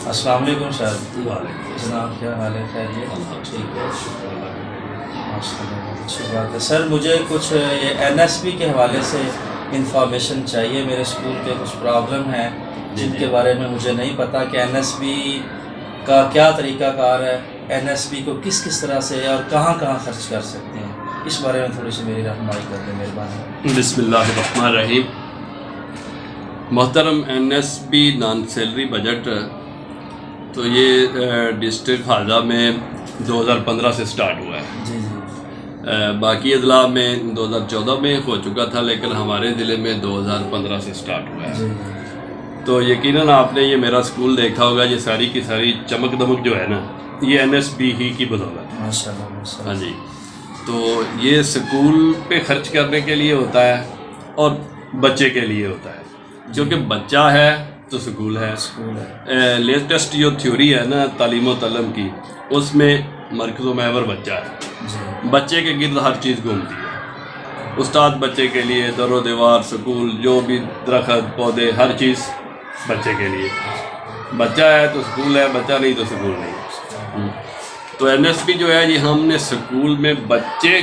السلام علیکم سر. وعلیکم جناب کیا حال ہے؟ خیریت؟ السلام. ٹھیک ہے، ماشاء اللہ، اچھی بات ہے. سر مجھے کچھ یہ NSP کے حوالے سے انفارمیشن چاہیے. میرے اسکول کے کچھ پرابلم ہیں جن کے بارے میں مجھے نہیں پتہ کہ NSP کا کیا طریقہ کار ہے، NSP کو کس کس طرح سے اور کہاں کہاں خرچ کر سکتے ہیں. اس بارے میں تھوڑی سی میری رہنمائی کر دیں مہربانی. بسم اللہ الرحمن الرحیم. محترم NSP نان سیلری بجٹ تو یہ ڈسٹرکٹ حاضہ میں 2015 سے سٹارٹ ہوا ہے. جی جی. باقی اضلاع میں 2014 میں ہو چکا تھا، لیکن ہمارے ضلع میں 2015 سے سٹارٹ ہوا ہے. جی تو یقیناً آپ نے یہ میرا اسکول دیکھا ہوگا. یہ ساری کی ساری چمک دمک جو ہے نا، یہ NSP ہی کی بدولت ہے. ماشاء اللہ ماشاء اللہ. ہاں جی. تو یہ اسکول پہ خرچ کرنے کے لیے ہوتا ہے اور بچے کے لیے ہوتا ہے. کیونکہ بچہ ہے تو اسکول ہے. اسکول ہے. لیٹسٹ جو تھیوری ہے نا تعلیم و تعلم کی، اس میں مرکز و محور بچہ ہے. جی بچے کے گرد ہر چیز گھومتی ہے. استاد بچے کے لیے، در و دیوار، سکول، جو بھی درخت پودے، ہر چیز بچے کے لیے. بچہ ہے تو سکول ہے، بچہ نہیں تو سکول نہیں. تو NSP جو ہے یہ ہم نے سکول میں بچے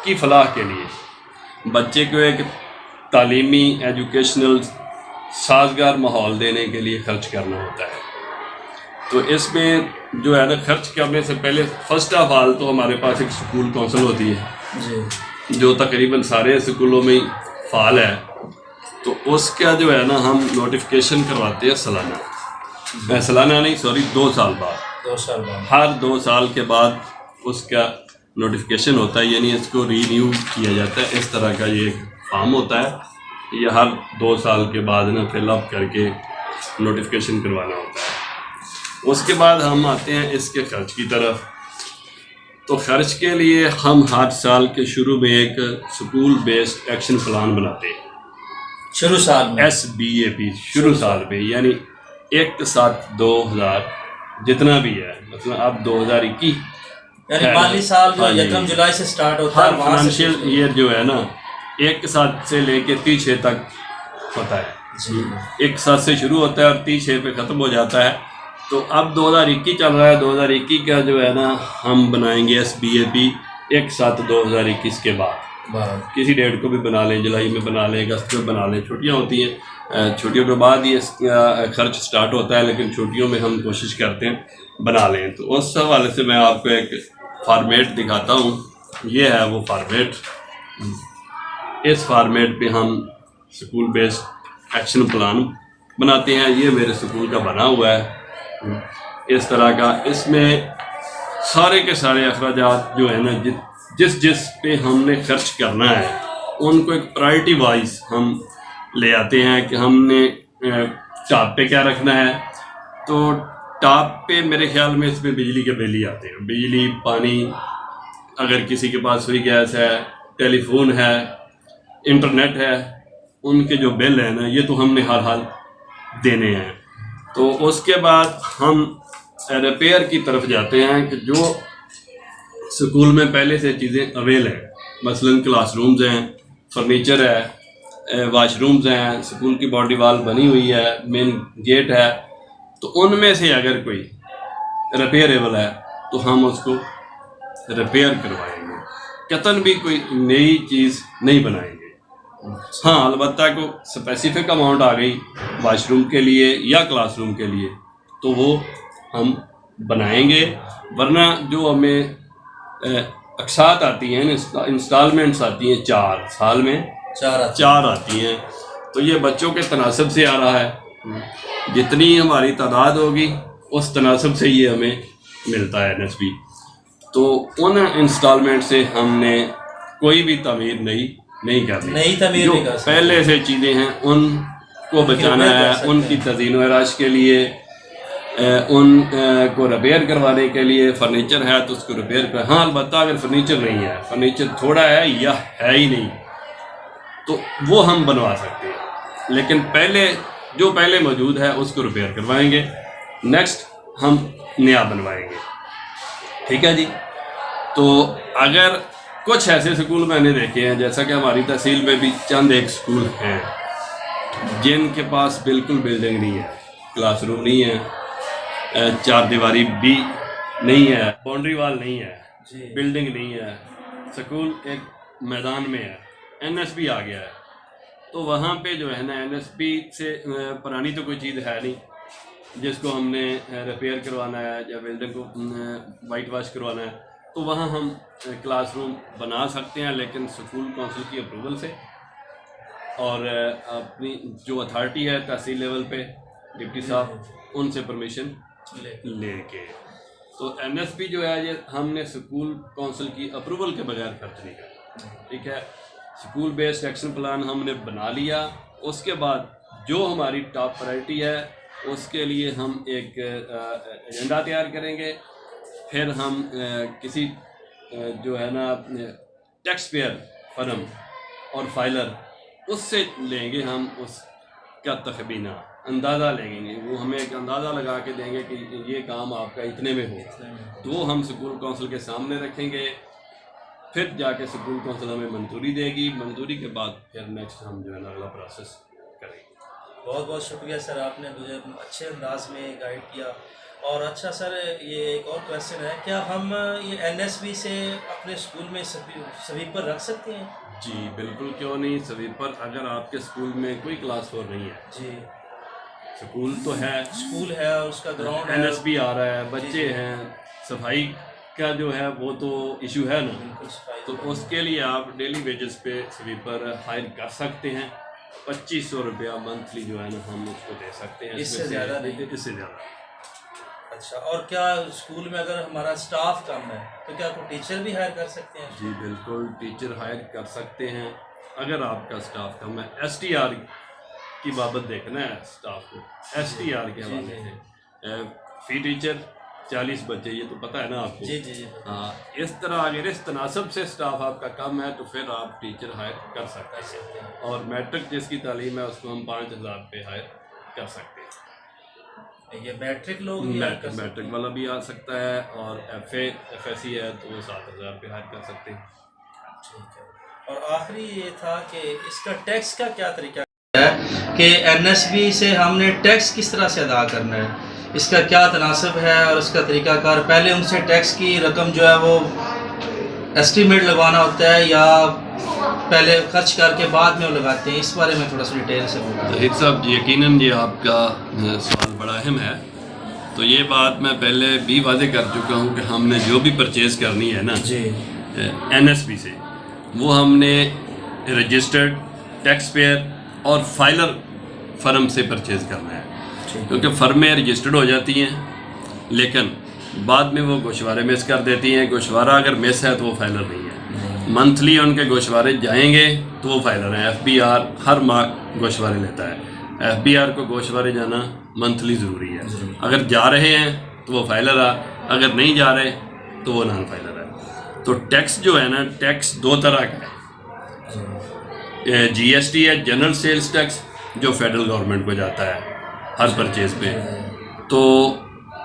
کی فلاح کے لیے، بچے کو ایک تعلیمی ایجوکیشنل سازگار ماحول دینے کے لیے خرچ کرنا ہوتا ہے. تو اس میں جو ہے نا خرچ کرنے سے پہلے فرسٹ آف آل تو ہمارے پاس ایک سکول کونسل ہوتی ہے جی جو تقریباً سارے سکولوں میں فعال ہے. تو اس کا جو ہے نا ہم نوٹیفکیشن کرواتے ہیں سالانہ. سالانہ نہیں، سوری، 2 سال بعد. 2 سال بعد. ہر 2 سال کے بعد اس کا نوٹیفکیشن ہوتا ہے، یعنی اس کو رینیو کیا جاتا ہے. اس طرح کا یہ ایک فارم ہوتا ہے. یہ ہر 2 سال کے بعد نا فل اپ کر کے نوٹیفکیشن کروانا ہوتا ہے. اس کے بعد ہم آتے ہیں اس کے خرچ کی طرف. تو خرچ کے لیے ہم ہر سال کے شروع میں ایک اسکول بیسڈ ایکشن پلان بناتے ہیں. شروع سال میں SBAP شروع سال میں، یعنی 1/7/2000 جتنا بھی ہے. مثلا اب 2021 یعنی مالی سال جو یکم جولائی سے سٹارٹ ہوتا ہے، ہر فائنینشیل ایئر جو ہے نا 1/7 سے لے کے 30/6 تک ہوتا ہے. جی 1/7 سے شروع ہوتا ہے اور 30/6 پہ ختم ہو جاتا ہے. تو اب 2021 چل رہا ہے. 2021 کا جو ہے نا ہم بنائیں گے SBAP 1/7/2021 کے بعد. کسی ڈیٹ کو بھی بنا لیں، جولائی میں بنا لیں، اگست میں بنا لیں. چھٹیاں ہوتی ہیں، چھٹیوں کے بعد یہ خرچ سٹارٹ ہوتا ہے، لیکن چھٹیوں میں ہم کوشش کرتے ہیں بنا لیں. تو اس حوالے سے میں آپ کو ایک فارمیٹ دکھاتا ہوں. یہ ہے وہ فارمیٹ. اس فارمیٹ پہ ہم اسکول بیسڈ ایکشن پلان بناتے ہیں. یہ میرے اسکول کا بنا ہوا ہے اس طرح کا. اس میں سارے کے سارے اخراجات جو ہے نا جس پہ ہم نے خرچ کرنا ہے ان کو ایک پرائرٹی وائز ہم لے آتے ہیں کہ ہم نے ٹاپ پہ کیا رکھنا ہے. تو ٹاپ پہ میرے خیال میں اس میں بجلی کے بل ہی آتے ہیں. بجلی، پانی، اگر کسی کے پاس فری گیس ہے، ٹیلی فون ہے، انٹرنیٹ ہے، ان کے جو بل ہیں نا یہ تو ہم نے ہر حال دینے ہیں. تو اس کے بعد ہم ریپیئر کی طرف جاتے ہیں کہ جو سکول میں پہلے سے چیزیں اویل ہیں، مثلا کلاس رومز ہیں، فرنیچر ہے، واش رومز ہیں، سکول کی باڈی وال بنی ہوئی ہے، مین گیٹ ہے. تو ان میں سے اگر کوئی ریپیئریبل ہے تو ہم اس کو ریپیئر کروائیں گے. قطعاً بھی کوئی نئی چیز نہیں بنائیں گے. ہاں البتہ کو اسپیسیفک اماؤنٹ آ گئی واش روم کے لیے یا کلاس روم کے لیے تو وہ ہم بنائیں گے. ورنہ جو ہمیں اقساط آتی ہیں، انسٹالمنٹس آتی ہیں 4 سال میں 4 آتی ہیں. تو یہ بچوں کے تناسب سے آ رہا ہے. جتنی ہماری تعداد ہوگی اس تناسب سے یہ ہمیں ملتا ہے NSP. تو ان انسٹالمنٹ سے ہم نے کوئی بھی تعمیر نہیں کرنی. جو پہلے سے چیزیں ہیں ان کو بچانا ہے، ان کی تزئین و آرائش کے لیے، ان کو ریپیئر کروانے کے لیے. فرنیچر ہے تو اس کو ریپیئر کر. ہاں البتہ اگر فرنیچر نہیں ہے، فرنیچر تھوڑا ہے یا ہے ہی نہیں، تو وہ ہم بنوا سکتے ہیں. لیکن جو پہلے موجود ہے اس کو ریپیئر کروائیں گے. نیکسٹ ہم نیا بنوائیں گے. ٹھیک ہے جی. تو اگر کچھ ایسے سکول میں نے دیکھے ہیں، جیسا کہ ہماری تحصیل میں بھی چند ایک سکول ہیں جن کے پاس بالکل بلڈنگ نہیں ہے، کلاس روم نہیں ہے، چار دیواری بھی نہیں ہے، باؤنڈری وال نہیں ہے، جی بلڈنگ نہیں ہے، سکول ایک میدان میں ہے، این ایس پی آ گیا ہے، تو وہاں پہ جو ہے نا این ایس پی سے پرانی تو کوئی چیز ہے نہیں جس کو ہم نے ریپیئر کروانا ہے یا بلڈنگ کو وائٹ واش کروانا ہے، تو وہاں ہم کلاس روم بنا سکتے ہیں، لیکن اسکول کونسل کی اپروول سے اور اپنی جو اتھارٹی ہے تحصیل لیول پہ ڈپٹی صاحب ان سے پرمیشن لے کے. تو این ایس پی جو ہے یہ ہم نے اسکول کونسل کی اپروول کے بغیر خرچ نہیں کرنا. ٹھیک ہے، اسکول بیسڈ ایکشن پلان ہم نے بنا لیا، اس کے بعد جو ہماری ٹاپ پرائرٹی ہے اس کے لیے ہم ایک ایجنڈا تیار کریں گے، پھر ہم کسی جو ہے نا ٹیکس پیئر فرم اور فائلر اس سے لیں گے، ہم اس کا تخمینہ اندازہ لیں گے، وہ ہمیں ایک اندازہ لگا کے دیں گے کہ یہ کام آپ کا اتنے میں ہو، تو وہ ہم اسکول کونسل کے سامنے رکھیں گے، پھر جا کے اسکول کونسل ہمیں منظوری دے گی، منظوری کے بعد پھر نیکسٹ ہم جو ہے نا اگلا پروسیس کریں گے. بہت بہت شکریہ سر، آپ نے مجھے اچھے انداز میں گائیڈ کیا. اور اچھا سر، یہ ایک اور کویسچن ہے، کیا ہم یہ این ایس بی سے اپنے اسکول میں سویپر رکھ سکتے ہیں؟ جی بالکل، کیوں نہیں. سویپر اگر آپ کے اسکول میں کوئی کلاس 4 نہیں ہے، جی اسکول تو ہے، اسکول ہے اور اس کا گراؤنڈ این ایس بی آ رہا ہے، بچے ہیں، صفائی کا جو ہے وہ تو ایشو ہے نا، بالکل صفائی تو اس کے لیے آپ ڈیلی ویجز پہ سویپر ہائر کر سکتے ہیں. 2500 روپیہ منتھلی جو ہے نا ہم اس کو دے سکتے ہیں، اس سے زیادہ نہیں، اس سے زیادہ. اچھا، اور کیا اسکول میں اگر ہمارا اسٹاف کم ہے تو کیا کوئی ٹیچر بھی ہائر کر سکتے ہیں؟ جی بالکل، ٹیچر ہائر کر سکتے ہیں اگر آپ کا اسٹاف کم ہے. ایس ٹی آر کی بابت دیکھنا ہے اسٹاف کو، ایس ٹی آر کے حوالے سے فی ٹیچر 40 بچے، یہ تو پتہ ہے نا آپ کو. جی جی جی ہاں، اس طرح اگر اس تناسب سے اسٹاف آپ کا کم ہے تو پھر آپ ٹیچر ہائر کر سکتے ہیں، اور میٹرک جس کی تعلیم ہے اس کو ہم 5000 پہ ہائر کر سکتے ہیں. یہ میٹرک لوگ بھی ہائر کر سکتے ہیں؟ میٹرک والا بھی آ سکتا ہے، اور ایف ایس سی ہے تو وہ 7000 پہ ہائر کر سکتے ہیں. ٹھیک ہے. اور آخری یہ تھا کہ اس کا ٹیکس کا کیا طریقہ ہے کہ این ایس بی سے ہم نے ٹیکس کس طرح سے ادا کرنا ہے، اس کا کیا تناسب ہے اور اس کا طریقہ کار؟ پہلے ان سے ٹیکس کی رقم جو ہے وہ ایسٹیمیٹ لگوانا ہوتا ہے یا پہلے خرچ کر کے بعد میں وہ لگاتے ہیں؟ اس بارے میں تھوڑا سا ڈیٹیل سے بتائیں. طاہر صاحب، یقیناً یہ آپ کا سوال بڑا اہم ہے. تو یہ بات میں پہلے بھی واضح کر چکا ہوں کہ ہم نے جو بھی پرچیز کرنی ہے نا جی این ایس پی سے، وہ ہم نے رجسٹرڈ ٹیکس پیئر اور فائلر فرم سے پرچیز کرنا ہے، کیونکہ فرمیں رجسٹرڈ ہو جاتی ہیں لیکن بعد میں وہ گوشوارے مس کر دیتی ہیں. گوشوارہ اگر مس ہے تو وہ فائلر نہیں ہے. منتھلی ان کے گوشوارے جائیں گے تو وہ فائلر ہیں. ایف بی آر ہر ماہ گوشوارے لیتا ہے، ایف بی آر کو گوشوارے جانا منتھلی ضروری ہے. اگر جا رہے ہیں تو وہ فائلر ہے، اگر نہیں جا رہے تو وہ نان فائلر ہے. تو ٹیکس جو ہے نا، ٹیکس دو طرح کا ہے. جی ایس ٹی ہے، جنرل سیلز ٹیکس، جو فیڈرل گورنمنٹ کو جاتا ہے ہر پرچیز پہ، تو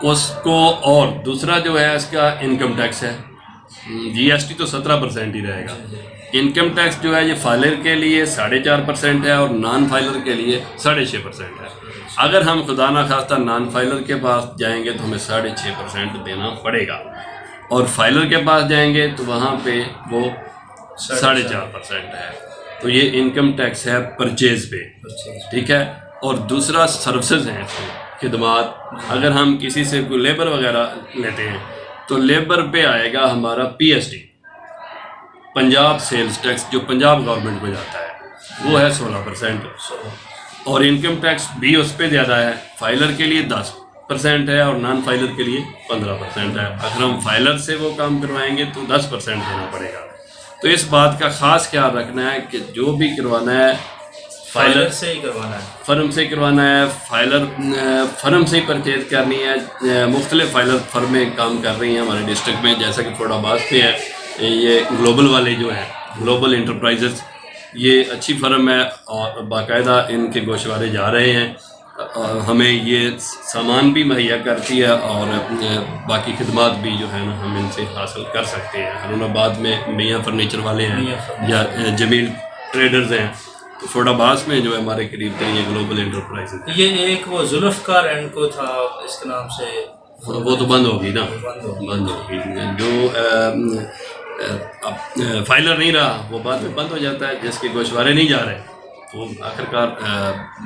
اس کو، اور دوسرا جو ہے اس کا انکم ٹیکس ہے. جی ایس ٹی تو 17% ہی رہے گا. انکم ٹیکس جو ہے یہ فائلر کے لیے 4.5% ہے اور نان فائلر کے لیے 6.5% ہے. اگر ہم خدا نخواستہ نان فائلر کے پاس جائیں گے تو ہمیں 6.5% دینا پڑے گا، اور فائلر کے پاس جائیں گے تو وہاں پہ وہ 4.5% ہے. تو یہ انکم ٹیکس ہے پرچیز پہ. ٹھیک ہے. اور دوسرا سروسز ہیں، خدمات. اگر ہم کسی سے کوئی لیبر وغیرہ لیتے ہیں تو لیبر پہ آئے گا ہمارا P S T, Punjab sales tax, جو پنجاب گورنمنٹ کو جاتا ہے، وہ ہے 16%. اور انکم ٹیکس بھی اس پہ زیادہ ہے. فائلر کے لیے 10% ہے اور نان فائلر کے لیے 15% ہے. اگر ہم فائلر سے وہ کام کروائیں گے تو 10% دینا پڑے گا. تو اس بات کا خاص خیال رکھنا ہے کہ جو بھی کروانا ہے فائلر سے ہی کروانا ہے، فرم سے کروانا ہے. فائلر فرم سے ہی پرچیز کرنی ہے. مختلف فائلر فرمیں کام کر رہی ہیں ہمارے ڈسٹرکٹ میں، جیسا کہ فورڈ آباد پہ ہے یہ گلوبل والے جو ہیں، گلوبل انٹرپرائزز، یہ اچھی فرم ہے اور باقاعدہ ان کے گوشوارے جا رہے ہیں. ہمیں یہ سامان بھی مہیا کرتی ہے اور باقی خدمات بھی جو ہے نا ہم ان سے حاصل کر سکتے ہیں. ہارون آباد میں میاں فرنیچر والے ہیں یا جمیل ٹریڈرز ہیں. تو فورڈ آباد میں جو ہے ہمارے قریب تھے یہ گلوبل انٹرپرائز. یہ ایک وہ ذوالفقار اینڈ کو تھا، اس کے نام سے وہ تو بند ہوگی نا، بند ہوگی. جو فائلر نہیں رہا وہ بعد میں بند ہو جاتا ہے. جس کے گوشوارے نہیں جا رہے وہ آخرکار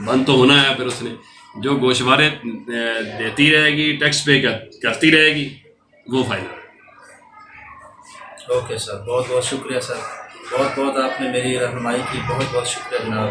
بند تو ہونا ہے. پھر اس نے جو گوشوارے دیتی رہے گی، ٹیکس پے کرتی رہے گی، وہ فائلر. اوکے سر، بہت بہت شکریہ سر، بہت بہت آپ نے میری رہنمائی کی، بہت بہت شکریہ جناب.